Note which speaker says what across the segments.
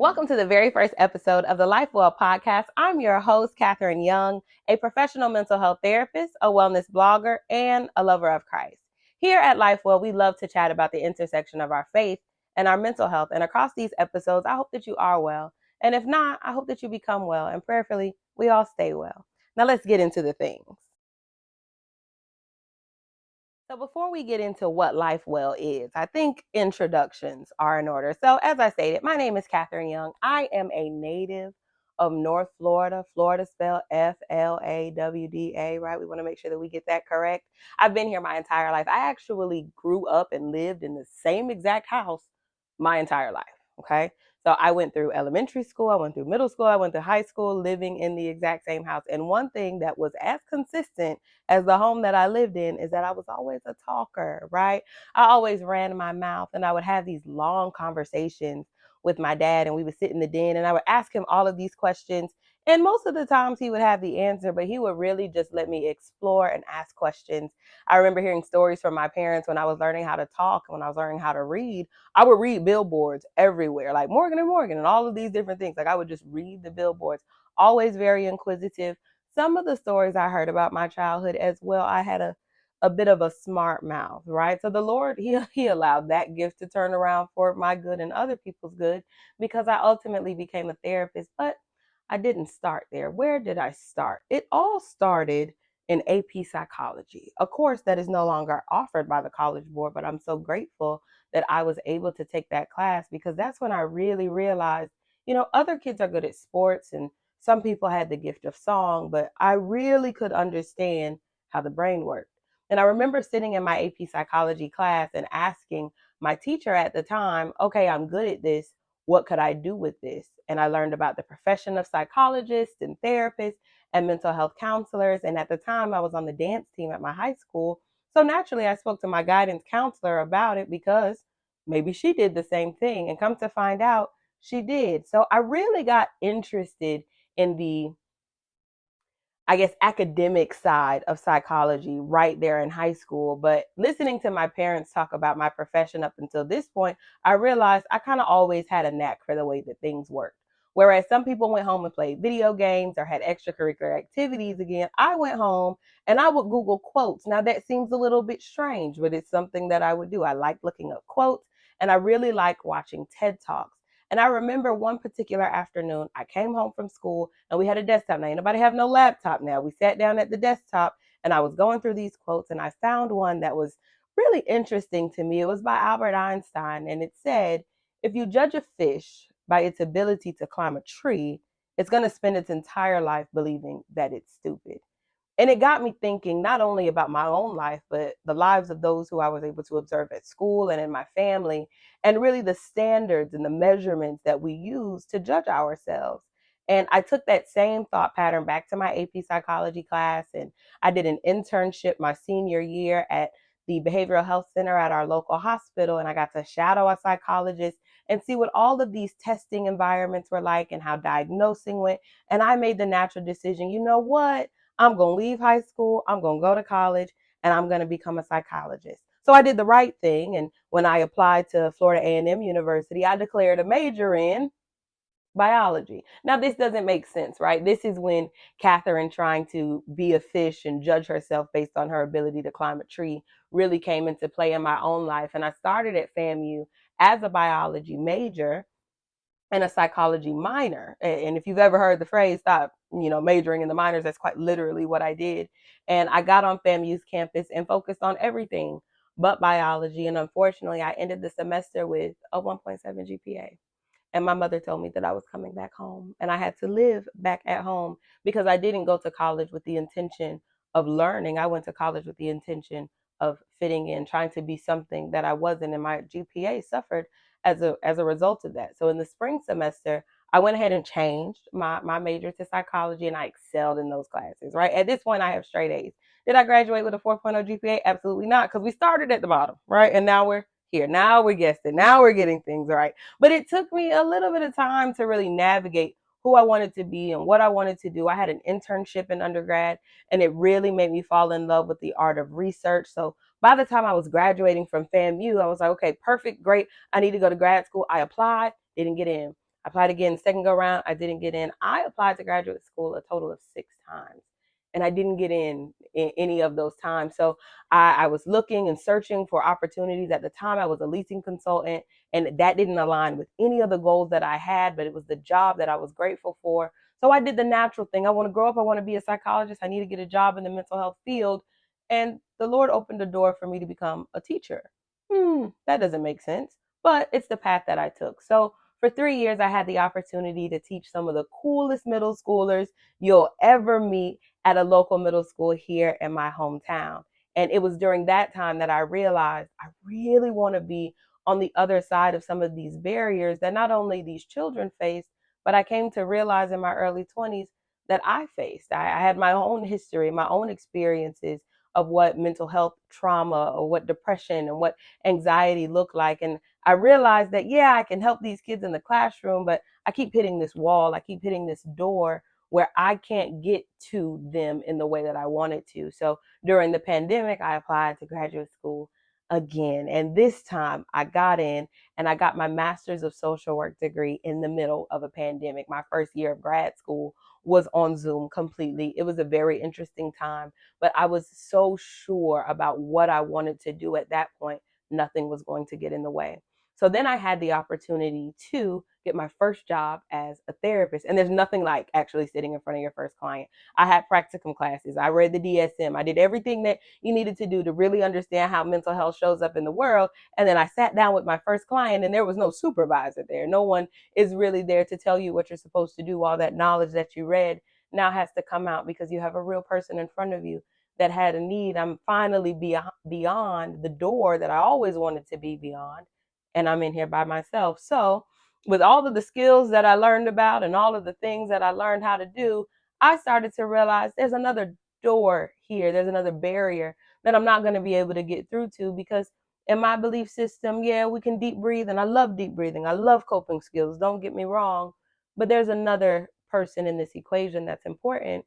Speaker 1: Welcome to the very first episode of the Life Well podcast. I'm your host, Catherine Young, a professional mental health therapist, a wellness blogger, and a lover of Christ. Here at Life Well, we love to chat about the intersection of our faith and our mental health. And across these episodes, I hope that you are well. And if not, I hope that you become well. And prayerfully, we all stay well. Now let's get into the things. So before we get into what Life Well is, I think introductions are in order. So as I stated, my name is Catherine Young. I am a native of North Florida. Florida spelled Flawda, right? We want to make sure that we get that correct. I've been here my entire life. I actually grew up and lived in the same exact house my entire life, okay? So I went through elementary school, I went through middle school, I went to high school, living in the exact same house. And one thing that was as consistent as the home that I lived in is that I was always a talker, right? I always ran my mouth and I would have these long conversations with my dad, and we would sit in the den and I would ask him all of these questions. And most of the times he would have the answer, but he would really just let me explore and ask questions. I remember hearing stories from my parents when I was learning how to talk, when I was learning how to read. I would read billboards everywhere, like Morgan and Morgan and all of these different things. Like I would just read the billboards, always very inquisitive. Some of the stories I heard about my childhood as well, I had a bit of a smart mouth, right? So the Lord, he allowed that gift to turn around for my good and other people's good, because I ultimately became a therapist. But I didn't start there. Where did I start? It all started in AP psychology, a course that is no longer offered by the College Board, but I'm so grateful that I was able to take that class, because that's when I really realized, other kids are good at sports and some people had the gift of song, but I really could understand how the brain worked. And I remember sitting in my AP psychology class and asking my teacher at the time, okay, I'm good at this. What could I do with this? And I learned about the profession of psychologists and therapists and mental health counselors. And at the time, I was on the dance team at my high school. So naturally, I spoke to my guidance counselor about it, because maybe she did the same thing. And come to find out, she did. So I really got interested in the, academic side of psychology right there in high school. But listening to my parents talk about my profession up until this point, I realized I kind of always had a knack for the way that things worked. Whereas some people went home and played video games or had extracurricular activities, again, I went home and I would Google quotes. Now that seems a little bit strange, but it's something that I would do. I like looking up quotes, and I really like watching TED Talks. And I remember one particular afternoon, I came home from school and we had a desktop. Now, anybody have no laptop now. We sat down at the desktop and I was going through these quotes, and I found one that was really interesting to me. It was by Albert Einstein, and it said, if you judge a fish by its ability to climb a tree, it's going to spend its entire life believing that it's stupid. And it got me thinking not only about my own life, but the lives of those who I was able to observe at school and in my family, and really the standards and the measurements that we use to judge ourselves. And I took that same thought pattern back to my AP psychology class, and I did an internship my senior year at the behavioral health center at our local hospital, and I got to shadow a psychologist and see what all of these testing environments were like and how diagnosing went. And I made the natural decision, you know what? I'm going to leave high school, I'm going to go to college, and I'm going to become a psychologist. So I did the right thing. And when I applied to Florida A&M University, I declared a major in biology. Now, this doesn't make sense, right? This is when Catherine, trying to be a fish and judge herself based on her ability to climb a tree, really came into play in my own life. And I started at FAMU as a biology major and a psychology minor. And if you've ever heard the phrase, stop, majoring in the minors, that's quite literally what I did. And I got on FAMU's campus and focused on everything but biology. And unfortunately, I ended the semester with a 1.7 GPA. And my mother told me that I was coming back home, and I had to live back at home, because I didn't go to college with the intention of learning. I went to college with the intention of fitting in, trying to be something that I wasn't, and my GPA suffered as a result of that. So in the spring semester, I went ahead and changed my major to psychology, and I excelled in those classes, right? At this point, I have straight A's. Did I graduate with a 4.0 GPA? Absolutely not, because we started at the bottom, right? And now we're here. Now we're guessing. Now we're getting things right. But it took me a little bit of time to really navigate who I wanted to be and what I wanted to do. I had an internship in undergrad, and it really made me fall in love with the art of research. So by the time I was graduating from FAMU, I was like, okay, perfect, great. I need to go to grad school. I applied, didn't get in. I applied again, second go round, I didn't get in. I applied to graduate school a total of 6 times, and I didn't get in any of those times. So I was looking and searching for opportunities. At the time, I was a leasing consultant, and that didn't align with any of the goals that I had, but it was the job that I was grateful for. So I did the natural thing. I want to grow up. I want to be a psychologist. I need to get a job in the mental health field. And the Lord opened a door for me to become a teacher. That doesn't make sense, but it's the path that I took. So for 3 years, I had the opportunity to teach some of the coolest middle schoolers you'll ever meet at a local middle school here in my hometown. And it was during that time that I realized I really want to be on the other side of some of these barriers that not only these children face, but I came to realize in my early 20s that I faced. I had my own history, my own experiences of what mental health trauma or what depression and what anxiety looked like. And I realized that, yeah, I can help these kids in the classroom, but I keep hitting this wall. I keep hitting this door where I can't get to them in the way that I wanted to. So during the pandemic, I applied to graduate school again. And this time I got in and I got my master's of social work degree in the middle of a pandemic. My first year of grad school was on Zoom completely. It was a very interesting time, but I was so sure about what I wanted to do at that point. Nothing was going to get in the way. So then I had the opportunity to get my first job as a therapist. And there's nothing like actually sitting in front of your first client. I had practicum classes. I read the DSM. I did everything that you needed to do to really understand how mental health shows up in the world. And then I sat down with my first client, and there was no supervisor there. No one is really there to tell you what you're supposed to do. All that knowledge that you read now has to come out because you have a real person in front of you that had a need. I'm finally beyond the door that I always wanted to be beyond, and I'm in here by myself. So with all of the skills that I learned about and all of the things that I learned how to do, I started to realize there's another door here. There's another barrier that I'm not going to be able to get through to because in my belief system, yeah, we can deep breathe, and I love deep breathing. I love coping skills. Don't get me wrong, but there's another person in this equation that's important,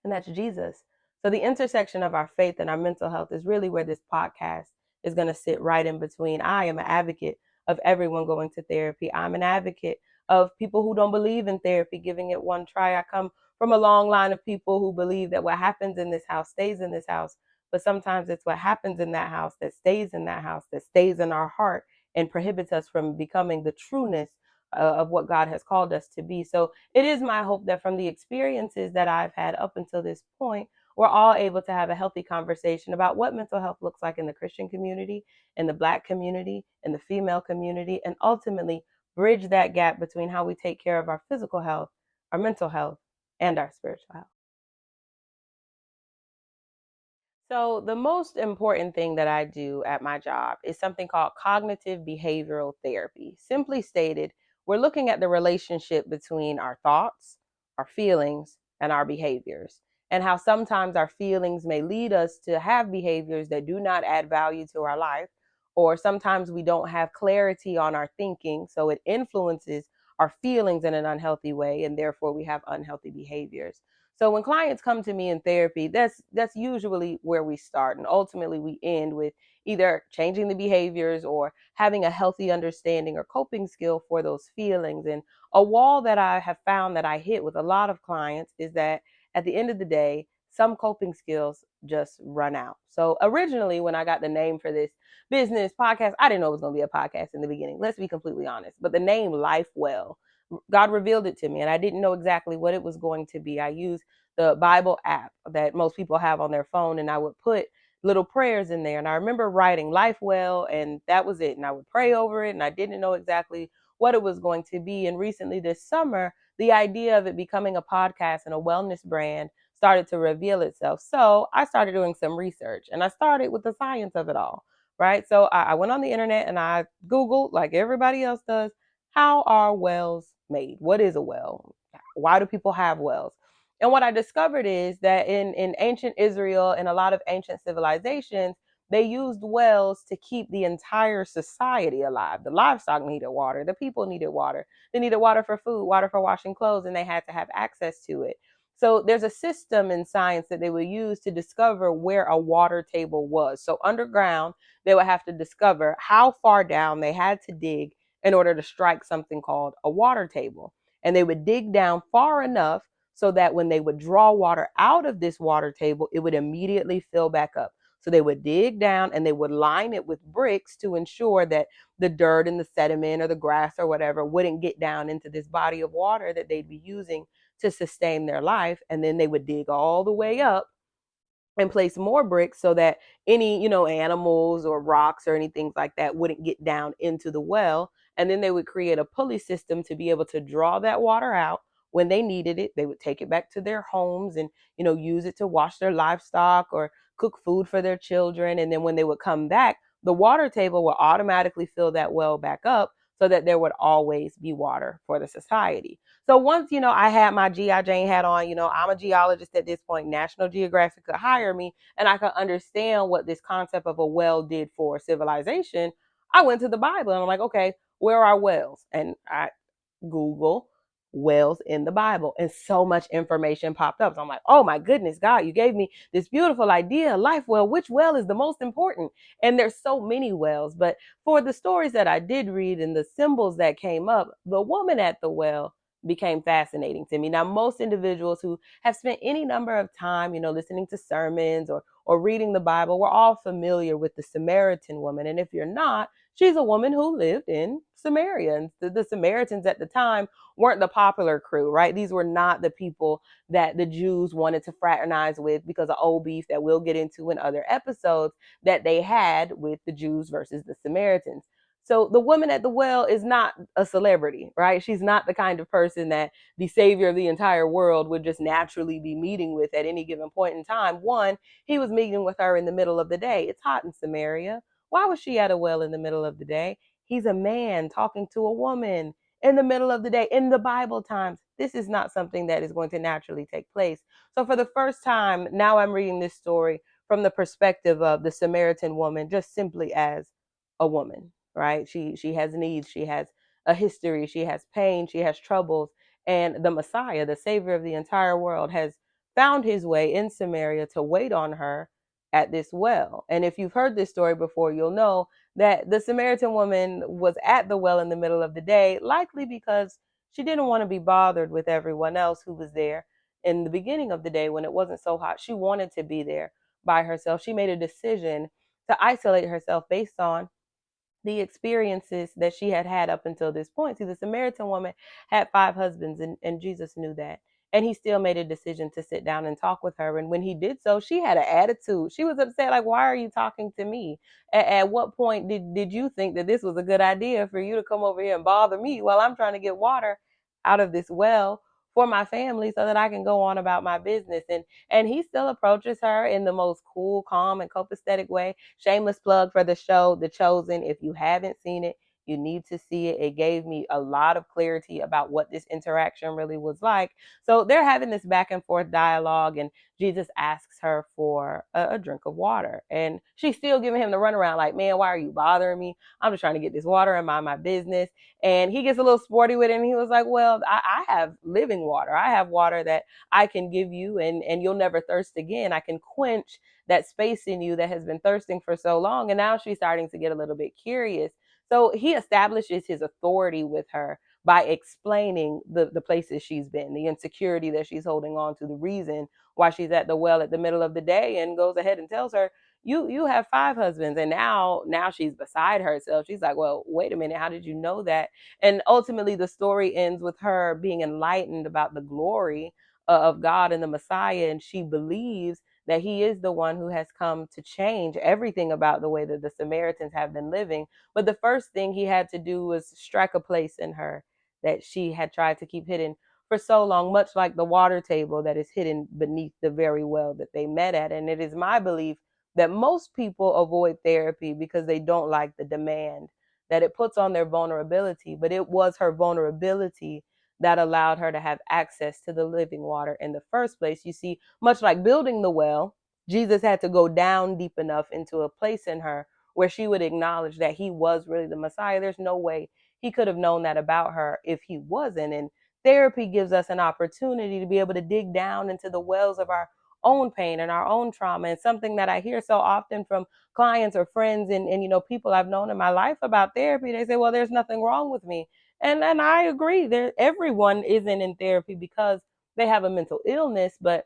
Speaker 1: and that's Jesus. So the intersection of our faith and our mental health is really where this podcast is going to sit right in between. I am an advocate of everyone going to therapy. I'm an advocate of people who don't believe in therapy giving it one try. I come from a long line of people who believe that what happens in this house stays in this house, but sometimes it's what happens in that house that stays in that house, that stays in our heart and prohibits us from becoming the trueness of what God has called us to be. So it is my hope that from the experiences that I've had up until this point, we're all able to have a healthy conversation about what mental health looks like in the Christian community, in the Black community, in the female community, and ultimately bridge that gap between how we take care of our physical health, our mental health, and our spiritual health. So, the most important thing that I do at my job is something called cognitive behavioral therapy. Simply stated, we're looking at the relationship between our thoughts, our feelings, and our behaviors, and how sometimes our feelings may lead us to have behaviors that do not add value to our life, or sometimes we don't have clarity on our thinking, so it influences our feelings in an unhealthy way, and therefore we have unhealthy behaviors. So when clients come to me in therapy, that's usually where we start, and ultimately we end with either changing the behaviors or having a healthy understanding or coping skill for those feelings. And a wall that I have found that I hit with a lot of clients is that at the end of the day, some coping skills just run out. So originally, when I got the name for this business podcast, I didn't know it was going to be a podcast in the beginning. Let's be completely honest. But the name Life Well, God revealed it to me, and I didn't know exactly what it was going to be. I used the Bible app that most people have on their phone, and I would put little prayers in there. And I remember writing Life Well, and that was it. And I would pray over it, and I didn't know exactly what it was going to be. And recently this summer, the idea of it becoming a podcast and a wellness brand started to reveal itself. So I started doing some research, and I started with the science of it all, right? So I went on the internet and I Googled, like everybody else does, how are wells made? What is a well? Why do people have wells? And what I discovered is that in ancient Israel and a lot of ancient civilizations, they used wells to keep the entire society alive. The livestock needed water. The people needed water. They needed water for food, water for washing clothes, and they had to have access to it. So there's a system in science that they would use to discover where a water table was. So underground, they would have to discover how far down they had to dig in order to strike something called a water table. And they would dig down far enough so that when they would draw water out of this water table, it would immediately fill back up. So they would dig down and they would line it with bricks to ensure that the dirt and the sediment or the grass or whatever wouldn't get down into this body of water that they'd be using to sustain their life. And then they would dig all the way up and place more bricks so that any, animals or rocks or anything like that wouldn't get down into the well. And then they would create a pulley system to be able to draw that water out when they needed it. They would take it back to their homes and, use it to wash their livestock or cook food for their children. And then when they would come back, the water table will automatically fill that well back up so that there would always be water for the society. So once, I had my G.I. Jane hat on, I'm a geologist at this point, National Geographic could hire me and I could understand what this concept of a well did for civilization. I went to the Bible and I'm like, okay, where are wells? And I Google wells in the Bible, and so much information popped up. So I'm like, oh my goodness, God, you gave me this beautiful idea, life well. Which well is the most important? And there's so many wells. But for the stories that I did read and the symbols that came up, the woman at the well became fascinating to me. Now, most individuals who have spent any number of time, listening to sermons or reading the Bible, we're all familiar with the Samaritan woman. And if you're not, she's a woman who lived in Samaria. And the Samaritans at the time weren't the popular crew, right? These were not the people that the Jews wanted to fraternize with because of old beef that we'll get into in other episodes that they had with the Jews versus the Samaritans. So the woman at the well is not a celebrity, right? She's not the kind of person that the savior of the entire world would just naturally be meeting with at any given point in time. One, he was meeting with her in the middle of the day. It's hot in Samaria. Why was she at a well in the middle of the day? He's a man talking to a woman in the middle of the day in the Bible times. This is not something that is going to naturally take place. So for the first time, now I'm reading this story from the perspective of the Samaritan woman, just simply as a woman, right? She has needs, she has a history, she has pain, she has troubles, and the Messiah, the savior of the entire world, has found his way in Samaria to wait on her at this well. And if you've heard this story before, you'll know that the Samaritan woman was at the well in the middle of the day, likely because she didn't want to be bothered with everyone else who was there in the beginning of the day when it wasn't so hot. She wanted to be there by herself. She made a decision to isolate herself based on the experiences that she had had up until this point. See, the Samaritan woman had 5 husbands, and Jesus knew that. And he still made a decision to sit down and talk with her. And when he did so, she had an attitude. She was upset, like, why are you talking to me? At what point did you think that this was a good idea for you to come over here and bother me while I'm trying to get water out of this well for my family so that I can go on about my business? And he still approaches her in the most cool, calm, and copacetic way. Shameless plug for the show, The Chosen. If you haven't seen it, you need to see it. It gave me a lot of clarity about what this interaction really was like. So they're having this back and forth dialogue, and Jesus asks her for a drink of water. And she's still giving him the runaround, like, man, why are you bothering me? I'm just trying to get this water and mind my business. And he gets a little sporty with it, and he was like, well, I have living water. I have water that I can give you, and you'll never thirst again. I can quench that space in you that has been thirsting for so long. And now she's starting to get a little bit curious. So he establishes his authority with her by explaining the places she's been, the insecurity that she's holding on to, the reason why she's at the well at the middle of the day, and goes ahead and tells her, you have 5 husbands. And now she's beside herself. She's like, well, wait a minute, how did you know that? And ultimately the story ends with her being enlightened about the glory of God and the Messiah, and she believes that he is the one who has come to change everything about the way that the Samaritans have been living. But the first thing he had to do was strike a place in her that she had tried to keep hidden for so long, much like the water table that is hidden beneath the very well that they met at. And it is my belief that most people avoid therapy because they don't like the demand that it puts on their vulnerability. But it was her vulnerability that allowed her to have access to the living water in the first place. You see, much like building the well, Jesus had to go down deep enough into a place in her where she would acknowledge that he was really the Messiah. There's no way he could have known that about her if he wasn't. And therapy gives us an opportunity to be able to dig down into the wells of our own pain and our own trauma. And something that I hear so often from clients or friends and people I've known in my life about therapy, they say, well, there's nothing wrong with me. And I agree. Everyone isn't in therapy because they have a mental illness, but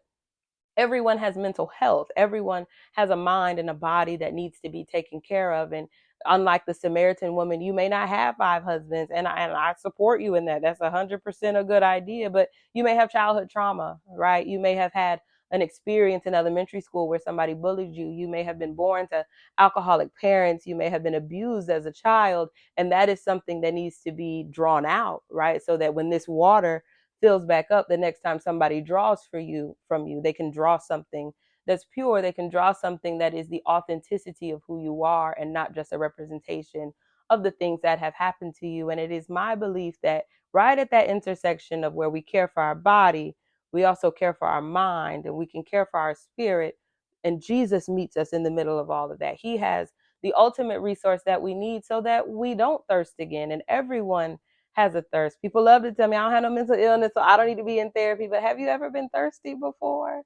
Speaker 1: everyone has mental health. Everyone has a mind and a body that needs to be taken care of. And unlike the Samaritan woman, you may not have five husbands, and I support you in that. That's 100% a good idea. But you may have childhood trauma, right? You may have had an experience in elementary school where somebody bullied you. You may have been born to alcoholic parents. You may have been abused as a child, and that is something that needs to be drawn out, right? So that when this water fills back up the next time somebody draws from you, they can draw something that's pure. They can draw something that is the authenticity of who you are and not just a representation of the things that have happened to you. And it is my belief that right at that intersection of where we care for our body, we also care for our mind, and we can care for our spirit. And Jesus meets us in the middle of all of that. He has the ultimate resource that we need so that we don't thirst again. And everyone has a thirst. People love to tell me I don't have no mental illness, so I don't need to be in therapy. But have you ever been thirsty before?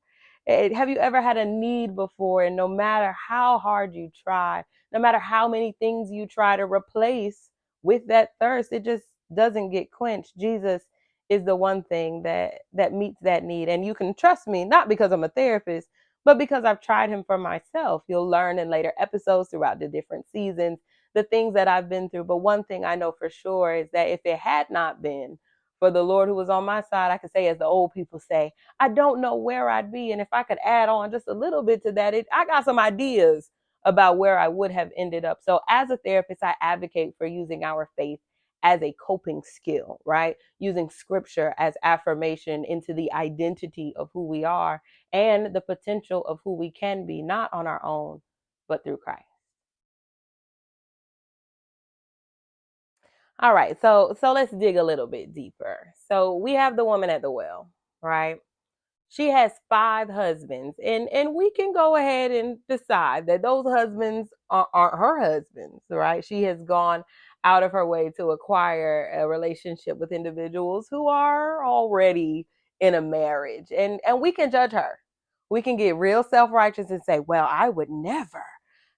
Speaker 1: Have you ever had a need before? And no matter how hard you try, no matter how many things you try to replace with that thirst, it just doesn't get quenched. Jesus is the one thing that meets that need. And you can trust me, not because I'm a therapist, but because I've tried him for myself. You'll learn in later episodes throughout the different seasons the things that I've been through. But one thing I know for sure is that if it had not been for the Lord who was on my side, I could say, as the old people say, I don't know where I'd be. And if I could add on just a little bit to that, I got some ideas about where I would have ended up. So as a therapist, I advocate for using our faith as a coping skill, right? Using scripture as affirmation into the identity of who we are and the potential of who we can be, not on our own, but through Christ. All right, so let's dig a little bit deeper. So we have the woman at the well, right? She has five husbands, and we can go ahead and decide that those husbands aren't her husbands, right? She has gone out of her way to acquire a relationship with individuals who are already in a marriage, and we can judge her. We can get real self-righteous and say, well, I would never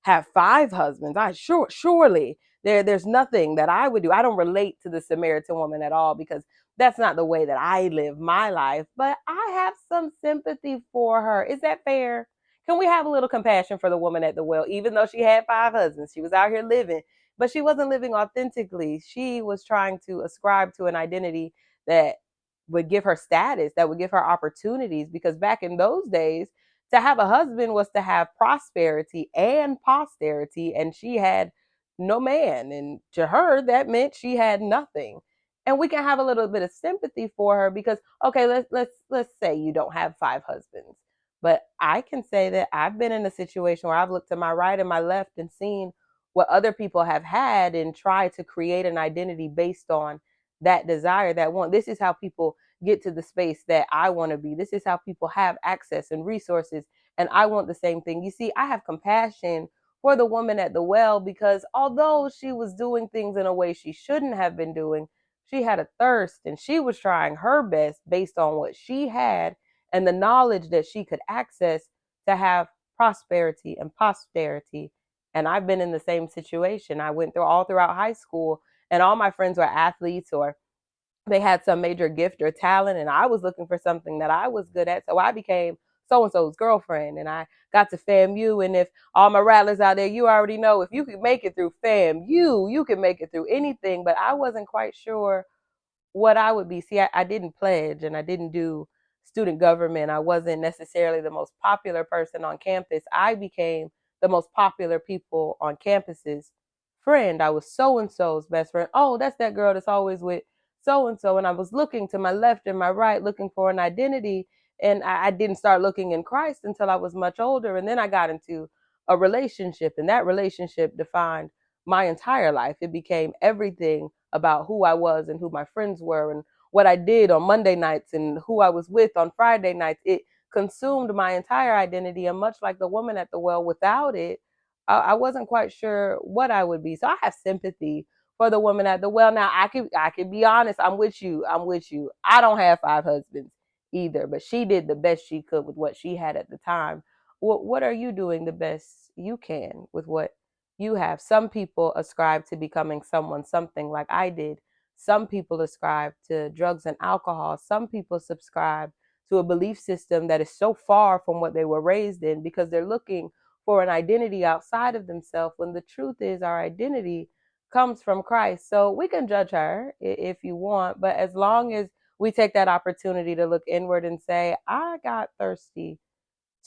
Speaker 1: have five husbands. I surely there's nothing that I would do. I don't relate to the Samaritan woman at all because that's not the way that I live my life, but I have some sympathy for her. Is that fair? Can we have a little compassion for the woman at the well? Even though she had five husbands, she was out here living, but she wasn't living authentically. She was trying to ascribe to an identity that would give her status, that would give her opportunities, because back in those days, to have a husband was to have prosperity and posterity, and she had no man, and to her that meant she had nothing. And we can have a little bit of sympathy for her because, okay, let's say you don't have five husbands, but I can say that I've been in a situation where I've looked to my right and my left and seen what other people have had and tried to create an identity based on that desire, that want. This is how people get to the space that I want to be. This is how people have access and resources, and I want the same thing. You see, I have compassion for the woman at the well because although she was doing things in a way she shouldn't have been doing, she had a thirst and she was trying her best based on what she had and the knowledge that she could access to have prosperity and posterity. And I've been in the same situation. I went through all throughout high school, and all my friends were athletes or they had some major gift or talent, and I was looking for something that I was good at. So I became so and so's girlfriend, and I got to FAMU. And if all my rattlers out there, you already know if you could make it through FAMU, you can make it through anything. But I wasn't quite sure what I would be. See, I didn't pledge and I didn't do student government. I wasn't necessarily the most popular person on campus. I became the most popular people on campus's friend. I was so and so's best friend. Oh, that's that girl that's always with so and so. And I was looking to my left and my right, looking for an identity. And I didn't start looking in Christ until I was much older. And then I got into a relationship, and that relationship defined my entire life. It became everything about who I was and who my friends were and what I did on Monday nights and who I was with on Friday nights. It consumed my entire identity. And much like the woman at the well, without it, I wasn't quite sure what I would be. So I have sympathy for the woman at the well. Now I could be honest. I'm with you. I don't have five husbands either, but she did the best she could with what she had at the time. What are you doing the best you can with what you have? Some people ascribe to becoming someone, something like I did. Some people ascribe to drugs and alcohol. Some people subscribe to a belief system that is so far from what they were raised in because they're looking for an identity outside of themselves, when the truth is our identity comes from Christ. So we can judge her if you want, but as long as we take that opportunity to look inward and say, I got thirsty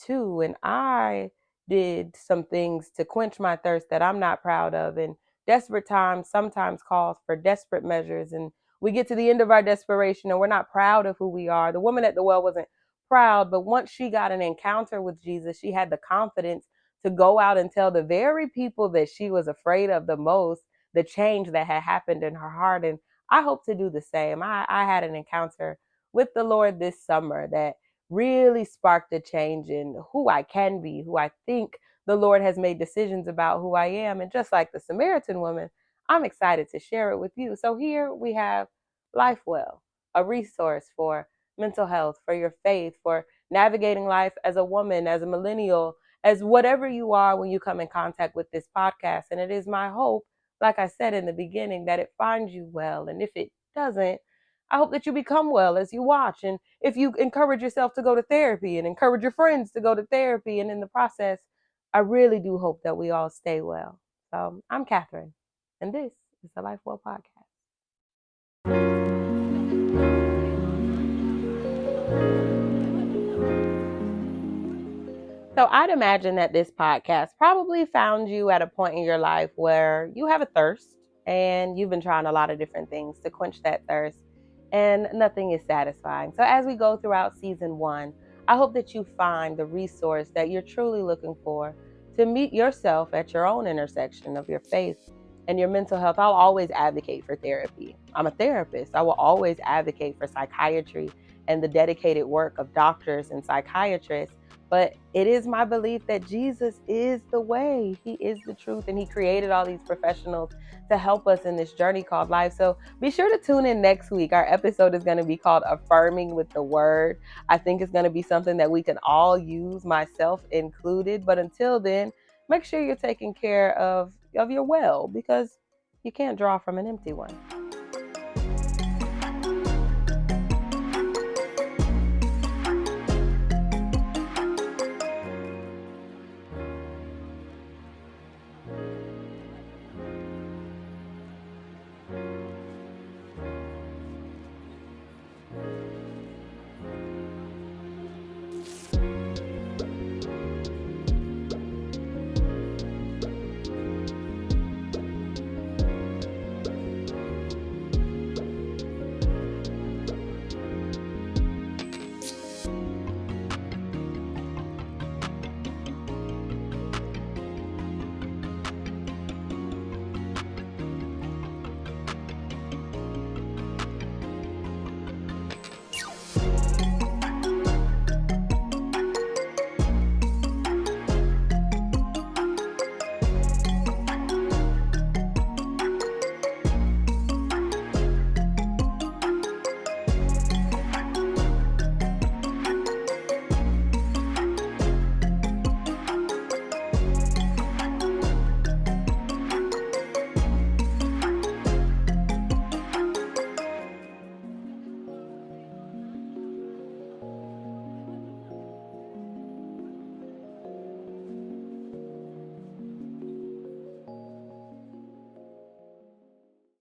Speaker 1: too, and I did some things to quench my thirst that I'm not proud of. And desperate times sometimes calls for desperate measures. And we get to the end of our desperation and we're not proud of who we are. The woman at the well wasn't proud, but once she got an encounter with Jesus, she had the confidence to go out and tell the very people that she was afraid of the most the change that had happened in her heart. And I hope to do the same. I had an encounter with the Lord this summer that really sparked a change in who I can be, who I think the Lord has made decisions about who I am. And just like the Samaritan woman, I'm excited to share it with you. So here we have LifeWell, a resource for mental health, for your faith, for navigating life as a woman, as a millennial, as whatever you are when you come in contact with this podcast. And it is my hope, like I said in the beginning, that it finds you well. And if it doesn't, I hope that you become well as you watch. And if you encourage yourself to go to therapy and encourage your friends to go to therapy, and in the process, I really do hope that we all stay well. So I'm Catherine, and this is the Life Well Podcast. So I'd imagine that this podcast probably found you at a point in your life where you have a thirst and you've been trying a lot of different things to quench that thirst, and nothing is satisfying. So as we go throughout season 1, I hope that you find the resource that you're truly looking for to meet yourself at your own intersection of your faith and your mental health. I'll always advocate for therapy. I'm a therapist. I will always advocate for psychiatry and the dedicated work of doctors and psychiatrists. But it is my belief that Jesus is the way. He is the truth, and he created all these professionals to help us in this journey called life. So be sure to tune in next week. Our episode is going to be called Affirming with the Word. I think it's going to be something that we can all use, myself included. But until then, make sure you're taking care of your well, because you can't draw from an empty one.